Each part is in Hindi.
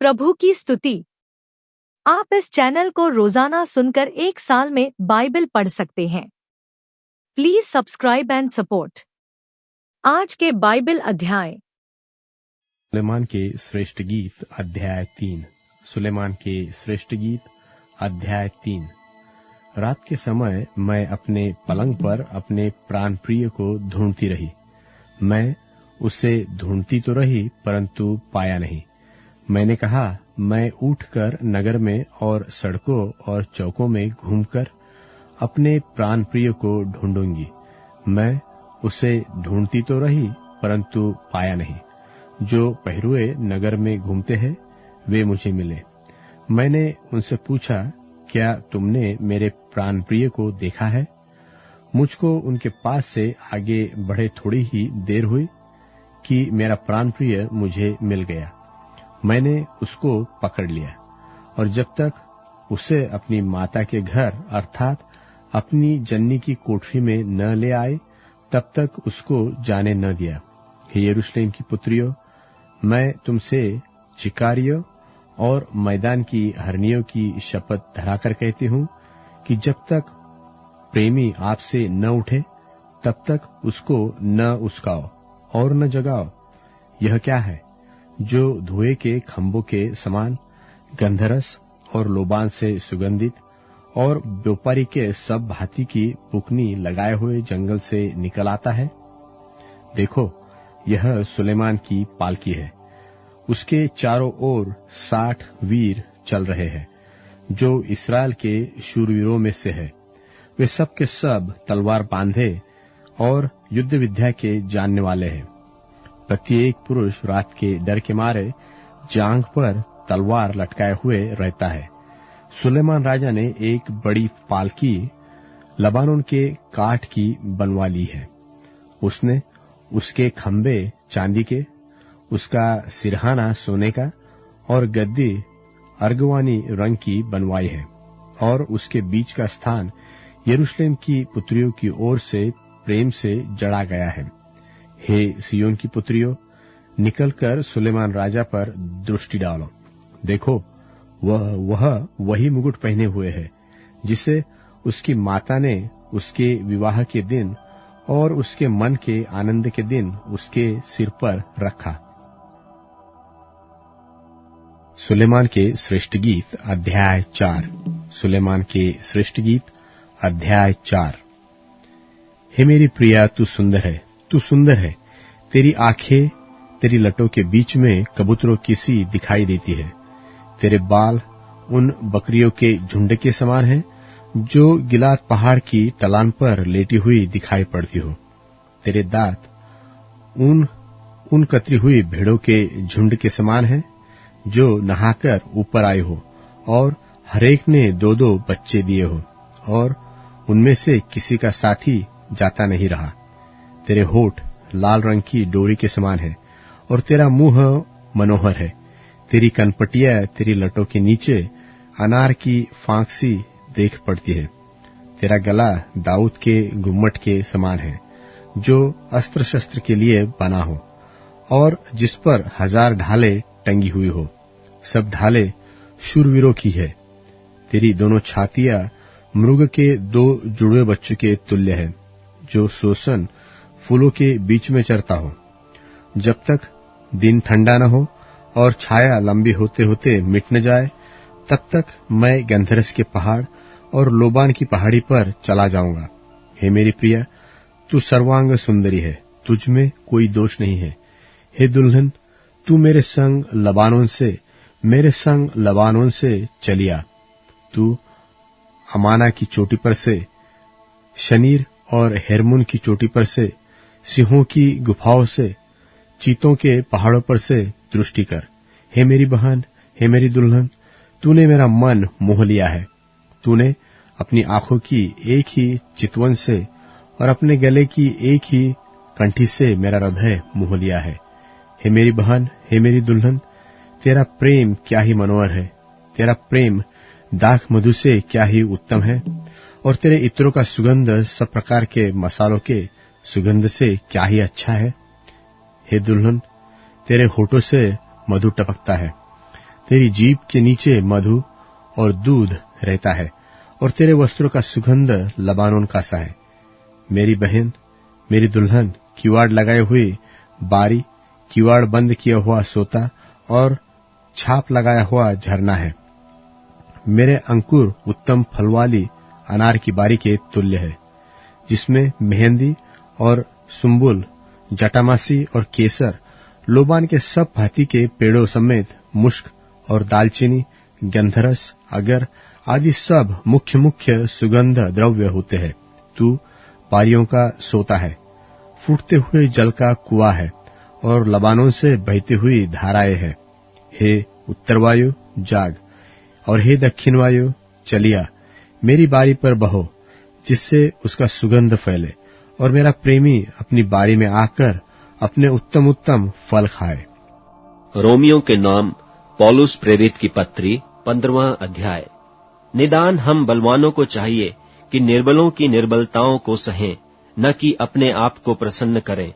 प्रभु की स्तुति। आप इस चैनल को रोजाना सुनकर 1 साल में बाइबल पढ़ सकते हैं। Please subscribe and support. आज के बाइबल अध्याय। सुलेमान के श्रेष्ठ गीत अध्याय 3। सुलेमान के श्रेष्ठ गीत अध्याय 3। रात के समय मैं अपने पलंग पर अपने प्राण प्रिय को ढूंढती रही। मैं उसे ढूंढती तो रही, परंतु पाया नहीं। मैंने कहा, मैं उठकर नगर में और सड़कों और चौकों में घूमकर अपने प्राण प्रिय को ढूंढूंगी। मैं उसे ढूंढती तो रही, परंतु पाया नहीं। जो पहरुए नगर में घूमते हैं वे मुझे मिले। मैंने उनसे पूछा, क्या तुमने मेरे प्राण प्रिय को देखा है? मुझको उनके पास से आगे बढ़े थोड़ी ही देर हुई कि मेरा प्राण प्रिय मुझे मिल गया। मैंने उसको पकड़ लिया और जब तक उसे अपनी माता के घर अर्थात अपनी जननी की कोठरी में न ले आए, तब तक उसको जाने न दिया। हे यरूशलेम की पुत्रियों, मैं तुमसे चिकारियों और मैदान की हरनियों की शपथ धराकर कहती हूँ कि जब तक प्रेमी आपसे न उठे, तब तक उसको न उस्काओ और न जगाओ। यह क्या है जो धुएं के खंभों के समान, गंधरस और लोबान से सुगंधित और व्यापारी के सब भांति की पुकनी लगाए हुए जंगल से निकल आता है? देखो, यह सुलेमान की पालकी है। उसके चारों ओर 60 वीर चल रहे हैं, जो इस्राएल के शूरवीरों में से है। वे सब के सब तलवार बांधे और युद्ध विद्या के जानने वाले हैं। प्रत्येक पुरुष रात के डर के मारे जांघ पर तलवार लटकाए हुए रहता है। सुलेमान राजा ने एक बड़ी पालकी लबानोन के काठ की बनवा ली है। उसने उसके खंभे चांदी के, उसका सिरहाना सोने का और गद्दी अर्गवानी रंग की बनवाई है। और उसके बीच का स्थान यरूशलेम की पुत्रियों की ओर से प्रेम से जड़ा गया है। हे सियोन की पुत्रियों, निकलकर सुलेमान राजा पर दृष्टि डालो। देखो, वह वही मुकुट पहने हुए है जिसे उसकी माता ने उसके विवाह के दिन और उसके मन के आनंद के दिन उसके सिर पर रखा। सुलेमान के श्रेष्ठ गीत अध्याय 4। सुलेमान के श्रेष्ठ गीत अध्याय 4। हे मेरी प्रिया, तू सुंदर है, तू सुंदर है। तेरी आंखें तेरी लटों के बीच में कबूतरों की सी दिखाई देती है। तेरे बाल उन बकरियों के झुंड के समान हैं जो गिलाद पहाड़ की ढलान पर लेटी हुई दिखाई पड़ती हो। तेरे दांत उन कतरी हुई भेड़ों के झुंड के समान हैं जो नहाकर ऊपर आए हो और हरेक ने 2-2 बच्चे दिए हो और उनमें से किसी का साथी जाता नहीं रहा। तेरे होठ लाल रंग की डोरी के समान है और तेरा मुंह मनोहर है। तेरी कनपटियां तेरी लटों के नीचे अनार की फांक सी देख पड़ती है। तेरा गला दाऊद के गुम्मट के समान है जो अस्त्र शस्त्र के लिए बना हो और जिस पर 1000 ढालें टंगी हुई हो। सब ढालें शूरवीरों की है। तेरी दोनों छातियां मृग के 2 जुड़वे बच्चों के तुल्य है जो सोसन फूलों के बीच में चरता हो। जब तक दिन ठंडा न हो और छाया लंबी होते होते मिट न जाए, तब तक मैं गंधरस के पहाड़ और लोबान की पहाड़ी पर चला जाऊंगा। हे मेरी प्रिया, तू सर्वांग सुंदरी है, तुझ में कोई दोष नहीं है। हे दुल्हन, तू मेरे संग लबानोन से चलिया। तू अमाना की चोटी पर से, शनीर और हेरमुन की चोटी पर से, सिंहों की गुफाओं से, चीतों के पहाड़ों पर से दृष्टि कर। हे मेरी बहन, हे मेरी दुल्हन, तूने मेरा मन मोह लिया है। तूने अपनी आंखों की एक ही चितवन से और अपने गले की एक ही कंठी से मेरा हृदय मोह लिया है। हे मेरी बहन, हे मेरी दुल्हन, तेरा प्रेम क्या ही मनोहर है। तेरा प्रेम दाख मधु से क्या ही उत्तम है और तेरे इत्रों का सुगंध सब प्रकार के मसालों के सुगंध से क्या ही अच्छा है। हे दुल्हन, तेरे होठों से मधु टपकता है। तेरी जीभ के नीचे मधु और दूध रहता है, और तेरे वस्त्रों का सुगंध लबानोन का सा है। मेरी बहन, मेरी दुल्हन किवाड़ लगाए हुए बारी, किवाड़ बंद किया हुआ सोता और छाप लगाया हुआ झरना है। मेरे अंकुर उत्तम फल वाली अनार की बारी के तुल्य है, जिसमें मेहंदी और सुम्बुल, जटामासी और केसर, लोबान के सब भांति के पेड़ों समेत मुश्क और दालचीनी, गंधरस, अगर आदि सब मुख्य मुख्य सुगंध द्रव्य होते हैं। तू बारियों का सोता है, फूटते हुए जल का कुआं है और लबानों से बहती हुई धाराएं हैं। हे उत्तर वायु, जाग, और हे दक्षिण वायु, चलिया, मेरी बारी पर बहो, जिससे उसका सुगंध फैले और मेरा प्रेमी अपनी बारी में आकर अपने उत्तम उत्तम फल खाए। रोमियो के नाम पौलुस प्रेरित की पत्री 15वां अध्याय। निदान हम बलवानों को चाहिए कि निर्बलों की निर्बलताओं को सहें, न कि अपने आप को प्रसन्न करें।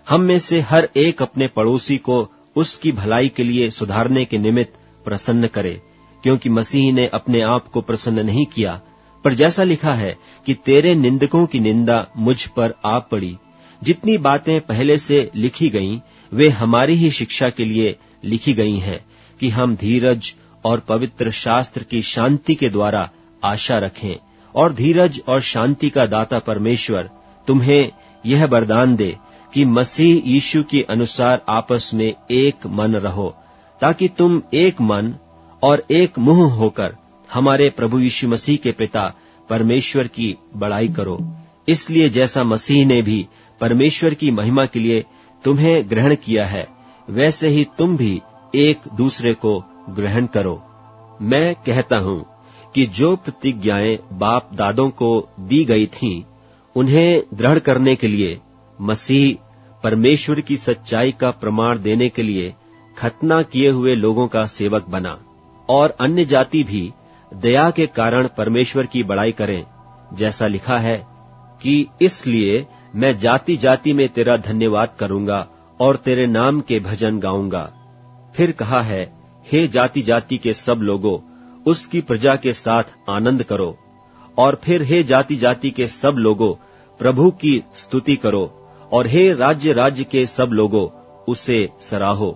हम में से हर एक अपने पड़ोसी को उसकी भलाई के लिए सुधारने के निमित्त प्रसन्न करे, क्योंकि मसीह ने अपने आप को प्रसन्न नहीं किया, पर जैसा लिखा है कि तेरे निंदकों की निंदा मुझ पर आ पड़ी। जितनी बातें पहले से लिखी गईं, वे हमारी ही शिक्षा के लिए लिखी गई हैं, कि हम धीरज और पवित्र शास्त्र की शांति के द्वारा आशा रखें। और धीरज और शांति का दाता परमेश्वर तुम्हें यह वरदान दे कि मसीह यीशु के अनुसार आपस में एक मन रहो, ताकि तुम एक मन और एक मुंह होकर हमारे प्रभु यीशु मसीह के पिता परमेश्वर की बड़ाई करो। इसलिए जैसा मसीह ने भी परमेश्वर की महिमा के लिए तुम्हें ग्रहण किया है, वैसे ही तुम भी एक दूसरे को ग्रहण करो। मैं कहता हूं कि जो प्रतिज्ञाएं बाप दादों को दी गई थीं, उन्हें दृढ़ करने के लिए मसीह परमेश्वर की सच्चाई का प्रमाण देने के लिए खतना किए हुए लोगों का सेवक बना, और अन्य जाति भी दया के कारण परमेश्वर की बड़ाई करें। जैसा लिखा है कि इसलिए मैं जाति जाति में तेरा धन्यवाद करूंगा और तेरे नाम के भजन गाऊंगा। फिर कहा है, हे जाति जाति के सब लोगों, उसकी प्रजा के साथ आनंद करो। और फिर हे जाति जाति के सब लोगों, प्रभु की स्तुति करो। और हे राज्य राज्य के सब लोगों, उसे सराहो।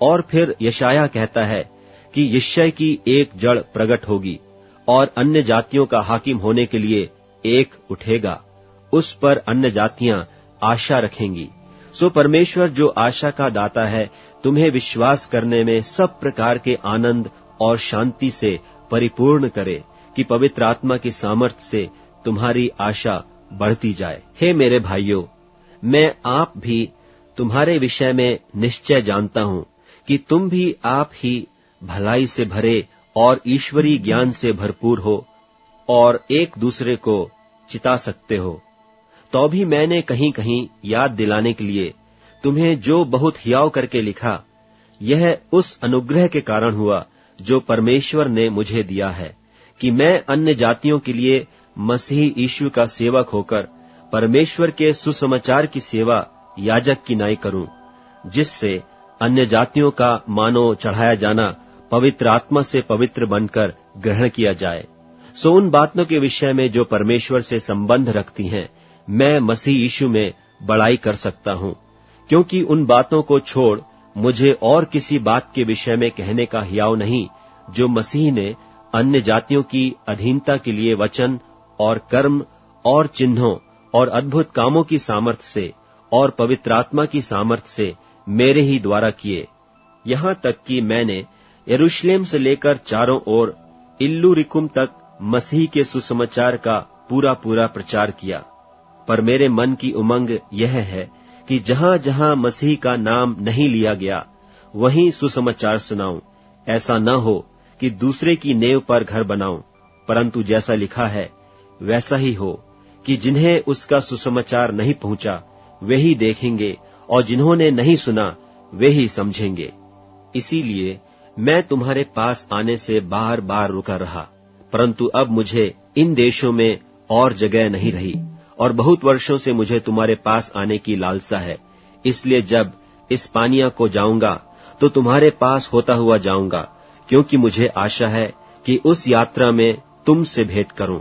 और फिर यशायाह कहता है कि यिशै की एक जड़ प्रकट होगी और अन्य जातियों का हाकिम होने के लिए एक उठेगा, उस पर अन्य जातियां आशा रखेंगी। सो परमेश्वर जो आशा का दाता है, तुम्हें विश्वास करने में सब प्रकार के आनंद और शांति से परिपूर्ण करे, कि पवित्र आत्मा की सामर्थ्य से तुम्हारी आशा बढ़ती जाए। हे मेरे भाइयों, मैं आप भी तुम्हारे विषय में निश्चय जानता हूं कि तुम भी आप ही भलाई से भरे और ईश्वरीय ज्ञान से भरपूर हो और एक दूसरे को चिता सकते हो। तो भी मैंने कहीं कहीं याद दिलाने के लिए तुम्हें जो बहुत हियाव करके लिखा, यह उस अनुग्रह के कारण हुआ जो परमेश्वर ने मुझे दिया है, कि मैं अन्य जातियों के लिए मसीह यीशु का सेवक होकर परमेश्वर के सुसमाचार की सेवा याजक की नाई करूं, जिससे अन्य जातियों का मानो चढ़ाया जाना पवित्र आत्मा से पवित्र बनकर ग्रहण किया जाए। सो उन बातों के विषय में जो परमेश्वर से संबंध रखती हैं, मैं मसीह यीशु में बड़ाई कर सकता हूं, क्योंकि उन बातों को छोड़ मुझे और किसी बात के विषय में कहने का हियाव नहीं, जो मसीह ने अन्य जातियों की अधीनता के लिए वचन और कर्म और चिन्हों और अद्भुत कामों की सामर्थ्य से और पवित्र आत्मा की सामर्थ्य से मेरे ही द्वारा किए। यहां तक कि मैंने यरूशलेम से लेकर चारों ओर इल्लुरिकुम तक मसीह के सुसमाचार का पूरा पूरा प्रचार किया। पर मेरे मन की उमंग यह है कि जहां जहां मसीह का नाम नहीं लिया गया, वहीं सुसमाचार सुनाऊं। ऐसा न हो कि दूसरे की नेव पर घर बनाऊं, परंतु जैसा लिखा है वैसा ही हो, कि जिन्हें उसका सुसमाचार नहीं पहुंचा वे ही देखेंगे, और जिन्होंने नहीं सुना वे ही समझेंगे। इसीलिए मैं तुम्हारे पास आने से बार बार रुका रहा, परंतु अब मुझे इन देशों में और जगह नहीं रही, और बहुत वर्षों से मुझे तुम्हारे पास आने की लालसा है। इसलिए जब इस्पानिया को जाऊंगा तो तुम्हारे पास होता हुआ जाऊंगा, क्योंकि मुझे आशा है कि उस यात्रा में तुमसे भेंट करूं,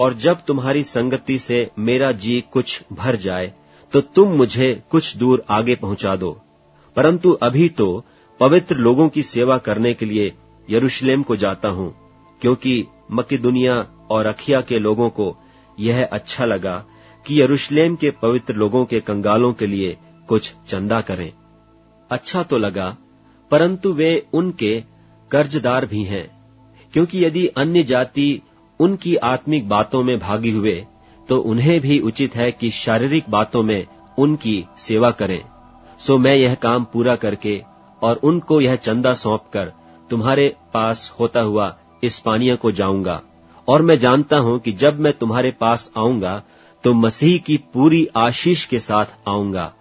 और जब तुम्हारी संगति से मेरा जी कुछ भर जाए तो तुम मुझे कुछ दूर आगे पहुंचा दो। परंतु अभी तो पवित्र लोगों की सेवा करने के लिए यरूशलेम को जाता हूं, क्योंकि मकिदुनिया और अखिया के लोगों को यह अच्छा लगा कि यरूशलेम के पवित्र लोगों के कंगालों के लिए कुछ चंदा करें। अच्छा तो लगा, परंतु वे उनके कर्जदार भी हैं, क्योंकि यदि अन्य जाति उनकी आत्मिक बातों में भागी हुए तो उन्हें भी उचित है कि शारीरिक बातों में उनकी सेवा करें। सो मैं यह काम पूरा करके और उनको यह चंदा सौंपकर तुम्हारे पास होता हुआ इस्पानिया को जाऊंगा, और मैं जानता हूं कि जब मैं तुम्हारे पास आऊंगा तो मसीह की पूरी आशीष के साथ आऊंगा।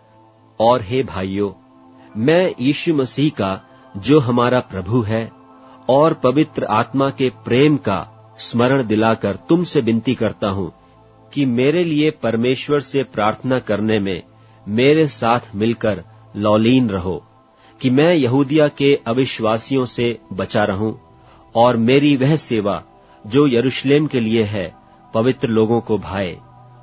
और हे भाइयों, मैं यीशु मसीह का, जो हमारा प्रभु है, और पवित्र आत्मा के प्रेम का स्मरण दिलाकर तुमसे विनती करता हूं कि मेरे लिए परमेश्वर से प्रार्थना करने में मेरे साथ मिलकर लौलीन रहो, कि मैं यहूदिया के अविश्वासियों से बचा रहूं, और मेरी वह सेवा जो यरूशलेम के लिए है पवित्र लोगों को भाए,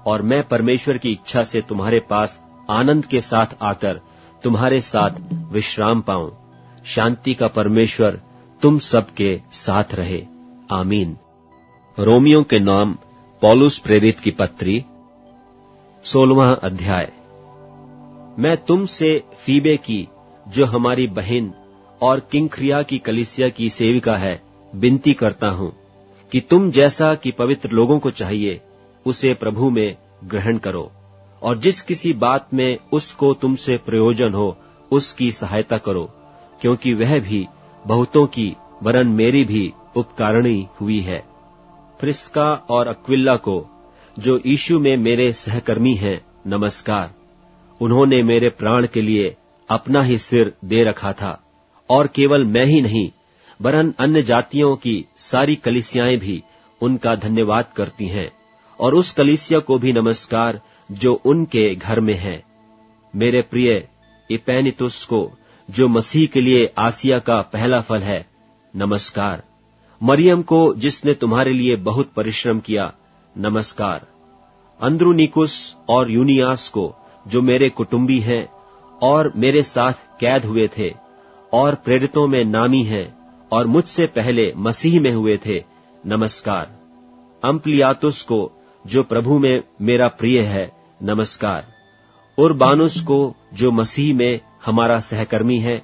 और मैं परमेश्वर की इच्छा से तुम्हारे पास आनंद के साथ आकर तुम्हारे साथ विश्राम पाऊं। शांति का परमेश्वर तुम सबके साथ रहे। आमीन। रोमियों के नाम पौलुस प्रेरित की पत्री, 16वां अध्याय। मैं तुमसे फीबे की, जो हमारी बहन और किंख्रिया की कलीसिया की सेविका है, विनती करता हूं कि तुम जैसा कि पवित्र लोगों को चाहिए उसे प्रभु में ग्रहण करो, और जिस किसी बात में उसको तुमसे प्रयोजन हो उसकी सहायता करो, क्योंकि वह भी बहुतों की वरन मेरी भी उपकारिणी हुई है। प्रिस्का और अक्विला को, जो यीशु में मेरे सहकर्मी हैं, नमस्कार। उन्होंने मेरे प्राण के लिए अपना ही सिर दे रखा था, और केवल मैं ही नहीं वरन अन्य जातियों की सारी कलीसियाएं भी उनका धन्यवाद करती हैं, और उस कलीसिया को भी नमस्कार जो उनके घर में है। मेरे प्रिय इपैनितुस को, जो मसीह के लिए आसिया का पहला फल है, नमस्कार। मरियम को, जिसने तुम्हारे लिए बहुत परिश्रम किया, नमस्कार। अंद्रुनिकुस और यूनियास को, जो मेरे कुटुंबी हैं और मेरे साथ कैद हुए थे और प्रेरितों में नामी हैं और मुझसे पहले मसीह में हुए थे, नमस्कार। अम्प्लियातुस को, जो प्रभु में मेरा प्रिय है, नमस्कार। उर्बानुस को, जो मसीह में हमारा सहकर्मी है,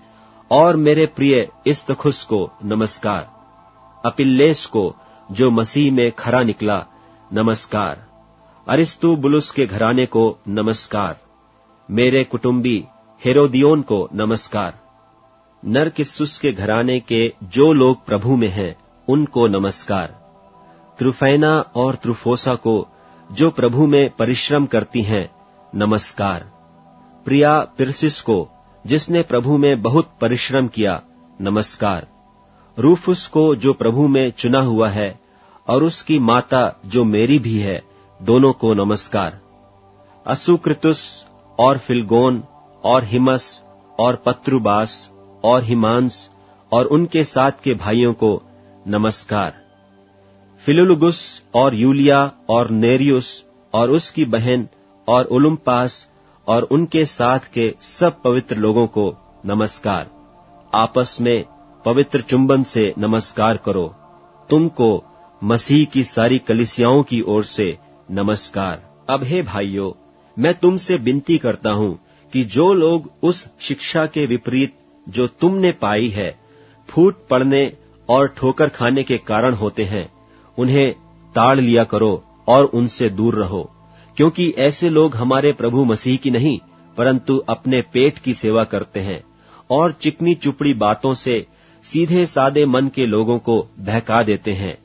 और मेरे प्रिय इस्तखुस को नमस्कार। अपिल्लेस को, जो मसीह में खरा निकला, नमस्कार। अरिस्तुबुलुस के घराने को नमस्कार। मेरे कुटुंबी हेरोदियोन को नमस्कार। नरकिस्सुस के घराने के जो लोग प्रभु में हैं, उनको नमस्कार। त्रुफैना और त्रुफोसा को, जो प्रभु में परिश्रम करती हैं, नमस्कार। प्रिया पिरसिस को, जिसने प्रभु में बहुत परिश्रम किया, नमस्कार। रूफुस को, जो प्रभु में चुना हुआ है, और उसकी माता जो मेरी भी है, दोनों को नमस्कार। असुकृतुस और फिलगोन और हिमस और पत्रुबास और हिमांस और उनके साथ के भाइयों को नमस्कार। फिलुलुगुस और यूलिया और नेरियुस और उसकी बहन और उलुम्पास और उनके साथ के सब पवित्र लोगों को नमस्कार। आपस में पवित्र चुंबन से नमस्कार करो। तुमको मसीह की सारी कलीसियाओं की ओर से नमस्कार। अब हे भाइयों, मैं तुमसे विनती करता हूं कि जो लोग उस शिक्षा के विपरीत जो तुमने पाई है, फूट पड़ने और ठोकर खाने के कारण होते हैं, उन्हें ताड़ लिया करो और उनसे दूर रहो, क्योंकि ऐसे लोग हमारे प्रभु मसीह की नहीं परंतु अपने पेट की सेवा करते हैं और चिकनी चुपड़ी बातों से सीधे सादे मन के लोगों को बहका देते हैं।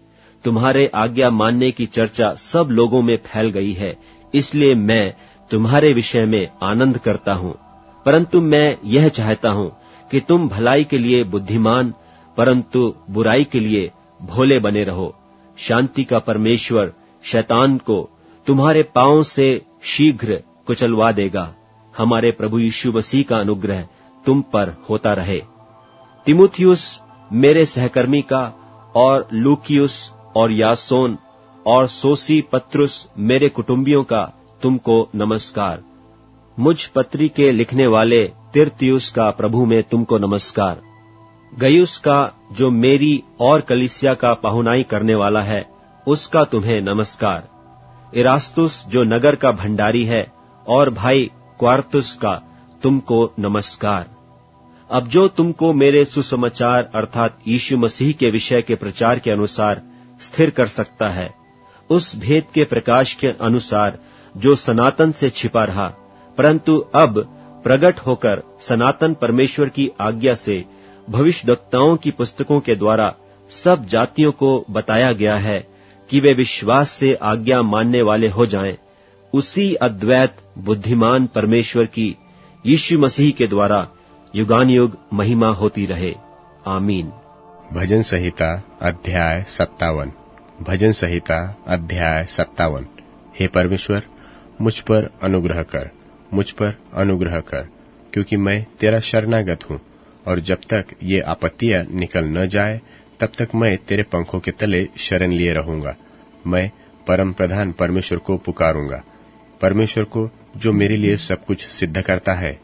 तुम्हारे आज्ञा मानने की चर्चा सब लोगों में फैल गई है, इसलिए मैं तुम्हारे विषय में आनंद करता हूं। परंतु मैं यह चाहता हूं कि तुम भलाई के लिए बुद्धिमान परंतु बुराई के लिए भोले बने रहो। शांति का परमेश्वर शैतान को तुम्हारे पांव से शीघ्र कुचलवा देगा। हमारे प्रभु यीशु मसीह का अनुग्रह तुम पर होता रहे। तिमुथियुस, मेरे सहकर्मी का और लूकियुस और यासोन और सोसी पत्रुस मेरे कुटुंबियों का तुमको नमस्कार। मुझ पत्री के लिखने वाले तिर्तियुस का प्रभु में तुमको नमस्कार। गयुस का जो मेरी और कलीसिया का पाहुनाई करने वाला है उसका तुम्हें नमस्कार। इरास्तुस जो नगर का भंडारी है और भाई क्वार्तुस का तुमको नमस्कार। अब जो तुमको मेरे सुसमाचार अर्थात यीशु मसीह के विषय के प्रचार के अनुसार स्थिर कर सकता है, उस भेद के प्रकाश के अनुसार जो सनातन से छिपा रहा परंतु अब प्रकट होकर सनातन परमेश्वर की आज्ञा से भविष्यद्वक्ताओं की पुस्तकों के द्वारा सब जातियों को बताया गया है कि वे विश्वास से आज्ञा मानने वाले हो जाएं, उसी अद्वैत बुद्धिमान परमेश्वर की यीशु मसीह के द्वारा युगानुयुग महिमा होती रहे। आमीन। भजन संहिता अध्याय 57। भजन संहिता अध्याय 57। हे परमेश्वर, मुझ पर अनुग्रह कर, मुझ पर अनुग्रह कर, क्योंकि मैं तेरा शरणागत हूँ, और जब तक ये आपत्तियां निकल न जाए तब तक मैं तेरे पंखों के तले शरण लिए रहूंगा। मैं परम प्रधान परमेश्वर को पुकारूंगा, परमेश्वर को जो मेरे लिए सब कुछ सिद्ध करता है।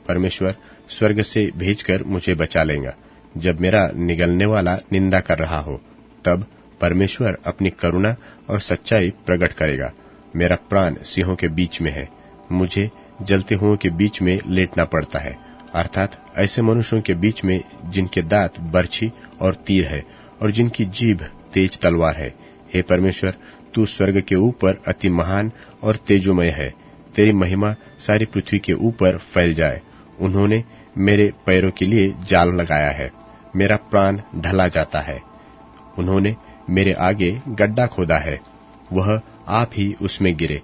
परमेश्वर स्वर्ग से भेजकर मुझे बचा लेगा। जब मेरा निगलने वाला निंदा कर रहा हो, तब परमेश्वर अपनी करुणा और सच्चाई प्रकट करेगा। मेरा प्राण सिंहों के बीच में है, मुझे जलते हुओं के बीच में लेटना पड़ता है, अर्थात ऐसे मनुष्यों के बीच में जिनके दांत बर्छी और तीर है और जिनकी जीभ तेज तलवार है। हे परमेश्वर, तू स्वर्ग के ऊपर अति महान और तेजोमय है। तेरी महिमा सारी पृथ्वी के ऊपर फैल जाए। उन्होंने मेरे पैरों के लिए जाल लगाया है, मेरा प्राण ढला जाता है। उन्होंने मेरे आगे गड्ढा खोदा है, वह आप ही उसमें गिरे।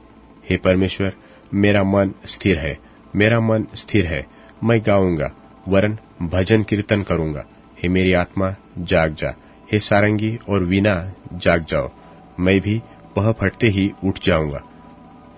हे परमेश्वर, मेरा मन स्थिर है, मेरा मन स्थिर है। मैं गाऊंगा वरन भजन कीर्तन करूंगा। हे मेरी आत्मा जाग जा, हे सारंगी और वीणा जाग जाओ। मैं भी पह फटते ही उठ जाऊंगा।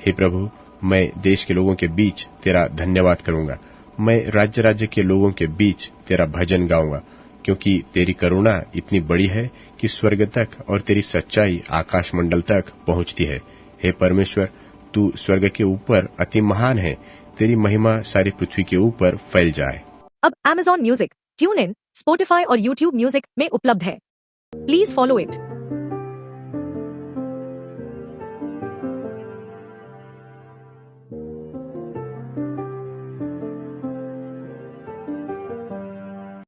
हे प्रभु, मैं देश के लोगों के बीच तेरा धन्यवाद करूंगा। मैं राज्य राज्य के लोगों के बीच तेरा भजन गाऊंगा, क्योंकि तेरी करुणा इतनी बड़ी है कि स्वर्ग तक और तेरी सच्चाई आकाश मंडल तक पहुंचती है। हे परमेश्वर, तू स्वर्ग के ऊपर अति महान है, तेरी महिमा सारी पृथ्वी के ऊपर फैल जाए। अब Amazon music, tune in, Spotify और YouTube म्यूजिक में उपलब्ध है। Please follow it.